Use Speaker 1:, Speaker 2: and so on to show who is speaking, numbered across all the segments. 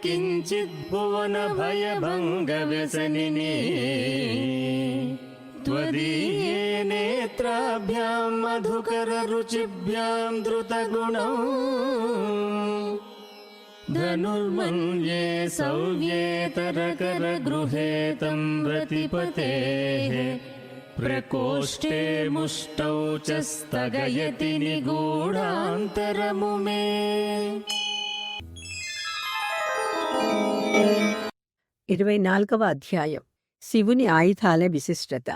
Speaker 1: किञ्चिद्भुवन भयभङ्गव्यसनिने त्वदीये नेत्राभ्यां मधुकररुचिभ्यां द्रुतगुणौ धनुर्मन्ये सौव्येतरकरगृहे तं रतिपतेः प्रकोष्ठे मुष्टौ च स्थगयति निगूढान्तरमुमे।
Speaker 2: 24వ అధ్యాయం శివుని ఆయుధాల విశిష్టత.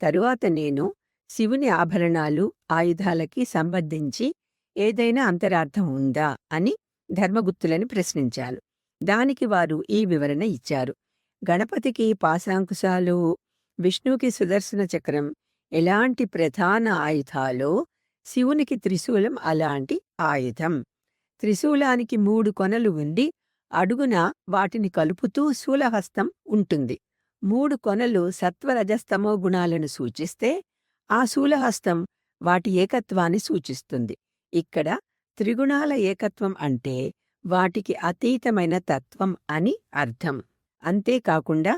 Speaker 2: తరువాత నేను శివుని ఆభరణాలు, ఆయుధాలకి సంబంధించి ఏదైనా అంతరార్థం ఉందా అని ధర్మగుప్తులని ప్రశ్నించాను. దానికి వారు ఈ వివరణ ఇచ్చారు. గణపతికి పాశాంకుశాలు, విష్ణువుకి సుదర్శన చక్రం ఎలాంటి ప్రధాన ఆయుధాలో శివునికి త్రిశూలం అలాంటి ఆయుధం. త్రిశూలానికి 3 కొనలు ఉండి అడుగున వాటిని కలుపుతూ శూలహస్తం ఉంటుంది. 3 కొనలు సత్వరజస్తమో గుణాలను సూచిస్తే ఆ శూలహస్తం వాటి ఏకత్వాన్ని సూచిస్తుంది. ఇక్కడ త్రిగుణాల ఏకత్వం అంటే వాటికి అతీతమైన తత్వం అని అర్థం. అంతేకాకుండా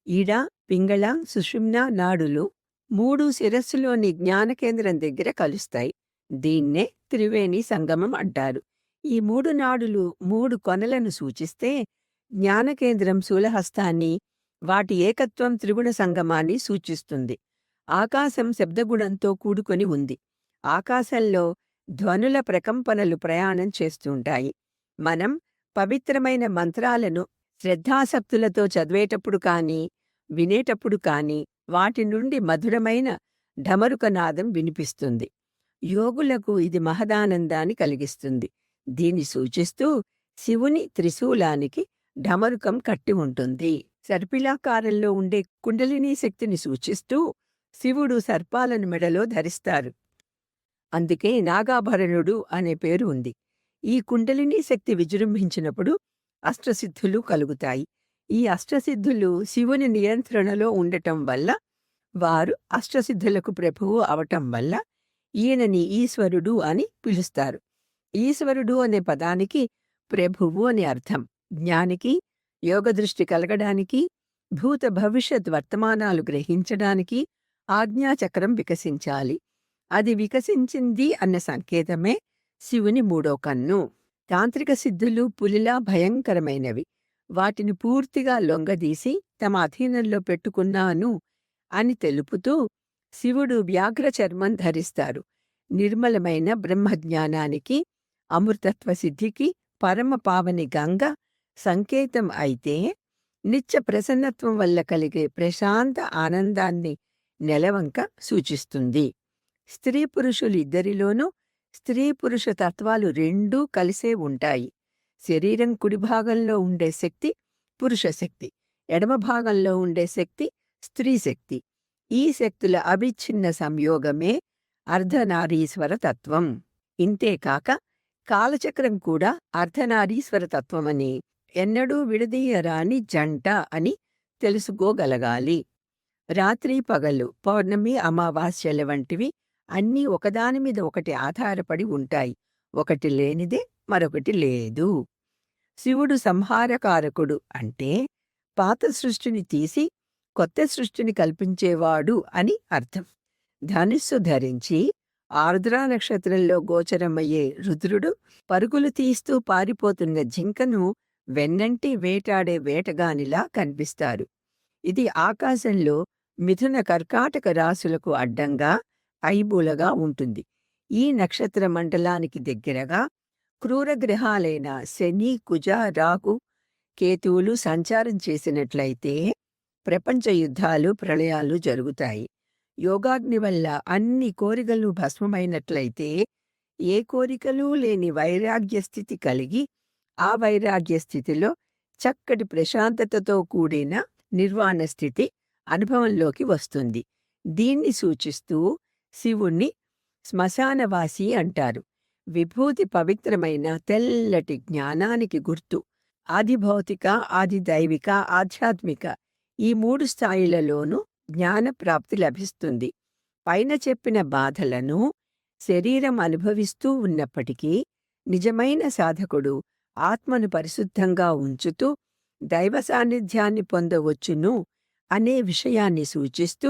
Speaker 2: ఈడ, పింగళ, సుషుమ్న నాడులు 3 శిరస్సులోని జ్ఞానకేంద్రం దగ్గర కలుస్తాయి. దీన్నే త్రివేణి సంగమం అంటారు. ఈ 3 నాడులు 3 కొనలను సూచిస్తే జ్ఞానకేంద్రం శూలహస్తాన్ని, వాటి ఏకత్వం త్రిగుణ సంగమాన్ని సూచిస్తుంది. ఆకాశం శబ్దగుణంతో కూడుకొని ఉంది. ఆకాశంలో ధ్వనుల ప్రకంపనలు ప్రయాణం చేస్తుంటాయి. మనం పవిత్రమైన మంత్రాలను శ్రద్ధాసక్తులతో చదివేటప్పుడు కానీ, వినేటప్పుడు కానీ వాటి నుండి మధురమైన ఢమరుకనాదం వినిపిస్తుంది. యోగులకు ఇది మహదానందాన్ని కలిగిస్తుంది. దీన్ని సూచిస్తూ శివుని త్రిశూలానికి ఢమరుకం కట్టి ఉంటుంది. సర్పిలాకారంలో ఉండే కుండలినీ శక్తిని సూచిస్తూ శివుడు సర్పాలను మెడలో ధరిస్తారు. అందుకే నాగాభరణుడు అనే పేరు ఉంది. ఈ కుండలినీ శక్తి విజృంభించినప్పుడు అష్టసిద్ధులు కలుగుతాయి. ఈ అష్టసిద్ధులు శివుని నియంత్రణలో ఉండటం వల్ల, వారు అష్టసిద్ధులకు ప్రభువు అవటం వల్ల ఈయనని ఈశ్వరుడు అని పిలుస్తారు. ఈశ్వరుడు అనే పదానికి ప్రభువు అని అర్థం. జ్ఞానికి యోగదృష్టి కలగడానికి, భూత భవిష్యత్ వర్తమానాలు గ్రహించడానికి ఆజ్ఞాచక్రం వికసించాలి. అది వికసించింది అన్న సంకేతమే శివుని 3వ కన్ను. తాంత్రిక సిద్ధులు పులిలా భయంకరమైనవి. వాటిని పూర్తిగా లొంగదీసి తమ అధీనంలో పెట్టుకున్నాను అని తెలుపుతూ శివుడు వ్యాఘ్ర చర్మం ధరిస్తారు. నిర్మలమైన బ్రహ్మజ్ఞానానికి, అమృతత్వ సిద్ధికి పరమ పావని గంగ సంకేతం అయితే, నిత్య ప్రసన్నత్వం వల్ల కలిగే ప్రశాంత ఆనందాన్ని నెలవంక సూచిస్తుంది. స్త్రీ పురుషులు ఇద్దరిలోనూ స్త్రీ పురుష తత్వాలు రెండూ కలిసే ఉంటాయి. శరీరం కుడి భాగంలో ఉండే శక్తి పురుషశక్తి, ఎడమ భాగంలో ఉండే శక్తి స్త్రీ శక్తి. ఈ శక్తుల అవిచ్ఛిన్న సంయోగమే అర్ధనారీశ్వర తత్వం. ఇంతేకాక కాలచక్రం కూడా అర్ధనారీశ్వర తత్వమని, ఎన్నడూ విడదీయరాని జంట అని తెలుసుకోగలగాలి. రాత్రి పగలు, పౌర్ణమి అమావాస్యల వంటివి అన్నీ ఒకదానిమీద ఒకటి ఆధారపడి ఉంటాయి. ఒకటి లేనిదే మరొకటి లేదు. శివుడు సంహారకారకుడు అంటే పాత సృష్టిని తీసి కొత్త సృష్టిని కల్పించేవాడు అని అర్థం. ధనుస్సు ధరించి ఆర్ద్రా నక్షత్రంలో గోచరమయ్యే రుద్రుడు పరుగులు తీస్తూ పారిపోతున్న జింకను వెన్నంటి వేటాడే వేటగానిలా కనిపిస్తారు. ఇది ఆకాశంలో మిథున కర్కాటక రాశులకు అడ్డంగా ఐబూలగా ఉంటుంది. ఈ నక్షత్ర మండలానికి దగ్గరగా క్రూరగ్రహాలైన శని, కుజ, రాహు, కేతువులు సంచారం చేసినట్లయితే ప్రపంచ యుద్ధాలు, ప్రళయాలు జరుగుతాయి. యోగాగ్ని వల్ల అన్ని కోరికలు భస్మమైనట్లయితే ఏ కోరికలు లేని వైరాగ్య స్థితి కలిగి, ఆ వైరాగ్య స్థితిలో చక్కటి ప్రశాంతతతో కూడిన నిర్వాణ స్థితి అనుభవంలోకి వస్తుంది. దీన్ని సూచిస్తూ శివుణ్ణి శ్మశానవాసి అంటారు. విభూతి పవిత్రమైన తెల్లటి జ్ఞానానికి గుర్తు. ఆదిభౌతిక, ఆదిదైవిక, ఆధ్యాత్మిక ఈ 3 స్థాయిలలోనూ జ్ఞానప్రాప్తి లభిస్తుంది. పైన చెప్పిన బాధలను శరీరం అనుభవిస్తూ ఉన్నప్పటికీ నిజమైన సాధకుడు ఆత్మను పరిశుద్ధంగా ఉంచుతూ దైవ సాన్నిధ్యాన్ని పొందవచ్చును అనే విషయాన్ని సూచిస్తూ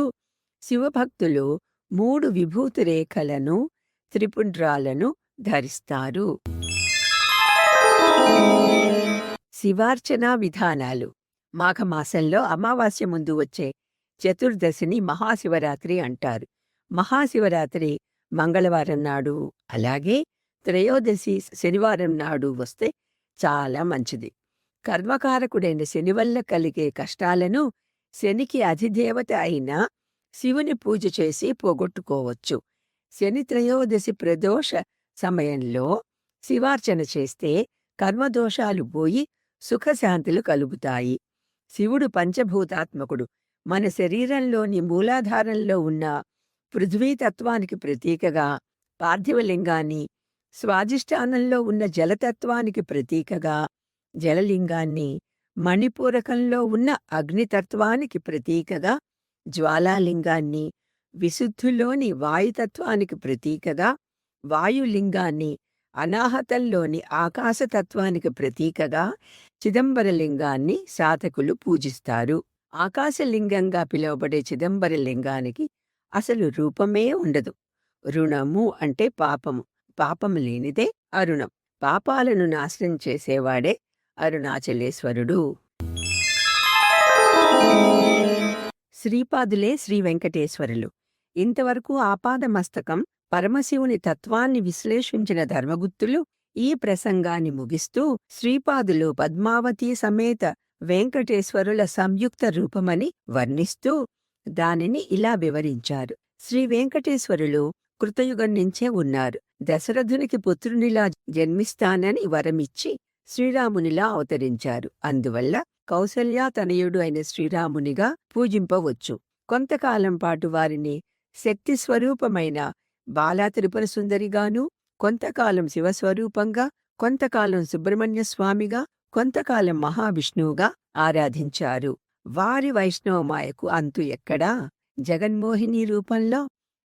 Speaker 2: శివభక్తులు 3 విభూతి రేఖలను త్రిపుండ్రాలను ధరిస్తారు. శివార్చనా విధానాలు. మాఘమాసంలో అమావాస్య ముందు వచ్చే చతుర్దశిని మహాశివరాత్రి అంటారు. మహాశివరాత్రి మంగళవారం నాడు, అలాగే త్రయోదశి శనివారం నాడు వస్తే చాలా మంచిది. కర్మకారకుడైన శని వల్ల కలిగే కష్టాలను శనికి అధిదేవత అయిన శివుని పూజ చేసి పోగొట్టుకోవచ్చు. శని త్రయోదశి ప్రదోష సమయంలో శివార్చన చేస్తే కర్మదోషాలు పోయి సుఖశాంతులు కలుగుతాయి. శివుడు పంచభూతాత్మకుడు. మన శరీరంలోని మూలాధారంలో ఉన్న పృథ్వీతత్వానికి ప్రతీకగా పార్థివలింగాన్ని, స్వాధిష్టానంలో ఉన్న జలతత్వానికి ప్రతీకగా జలలింగాన్ని, మణిపూరకంలో ఉన్న అగ్నితత్వానికి ప్రతీకగా జ్వాలాలింగాన్ని, విశుద్ధులోని వాయుతత్వానికి ప్రతీకగా వాయులింగాన్ని, అనాహతంలోని ఆకాశతత్వానికి ప్రతీకగా చిదంబరలింగాన్ని సాధకులు పూజిస్తారు. ఆకాశలింగంగా పిలువబడే చిదంబరలింగానికి అసలు రూపమే ఉండదు. రుణము అంటే పాపము, పాపము లేనిదే అరుణం. పాపాలను నాశనం చేసేవాడే అరుణాచలేశ్వరుడు. శ్రీపాదులే శ్రీ వెంకటేశ్వరులు. ఇంతవరకు ఆపాదమస్తకం పరమశివుని తత్వాన్ని విశ్లేషించిన ధర్మగుప్తులు ఈ ప్రసంగాన్ని ముగిస్తూ శ్రీపాదులు పద్మావతీ సమేత వెంకటేశ్వరుల సంయుక్త రూపమని వర్ణిస్తూ దానిని ఇలా వివరించారు. శ్రీ వెంకటేశ్వరులు కృతయుగం నుంచే ఉన్నారు. దశరథునికి పుత్రునిలా జన్మిస్తానని వరమిచ్చి శ్రీరామునిలా అవతరించారు. అందువల్ల కౌసల్యాతనయుడు అయిన శ్రీరామునిగా పూజింపవచ్చు. కొంతకాలం పాటు వారిని శక్తి స్వరూపమైన బాలా త్రిపుర సుందరిగాను, కొంతకాలం శివస్వరూపంగా, కొంతకాలం సుబ్రహ్మణ్య స్వామిగా, కొంతకాలం మహావిష్ణువుగా ఆరాధించారు. వారి వైష్ణవమాయకు అంతు ఎక్కడా? జగన్మోహిని రూపంలో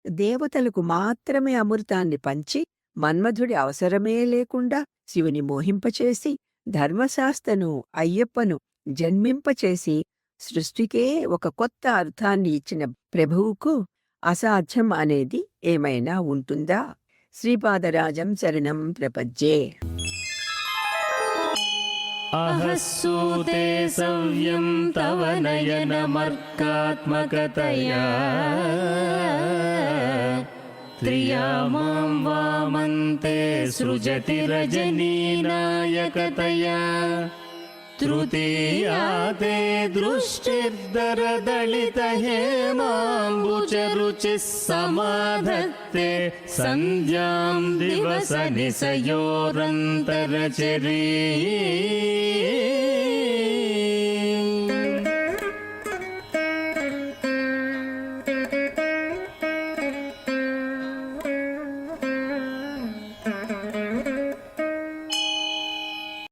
Speaker 2: దేవతలకు మాత్రమే అమృతాన్ని పంచి మన్మధుడి అవసరమే లేకుండా శివుని మోహింపచేసి ధర్మశాస్త్రను అయ్యప్పను జన్మింపచేసి సృష్టికే ఒక కొత్త అర్థాన్ని ఇచ్చిన ప్రభువుకు అసాధ్యం అనేది ఏమైనా ఉంటుందా? శ్రీపాదరాజం శరణం ప్రపజ్యే.
Speaker 1: అహస్సూతే సవ్యం తవ నయనమర్కాత్మకతయా త్రియామాం వామంతే సృజతి రజనీనాయకతయా తృతీయాతే దృష్టిర్దరదళిత హేమాంబుచరుచిః సమాధత్తే సంధ్యాం దివస నిశయోరంతరచరీ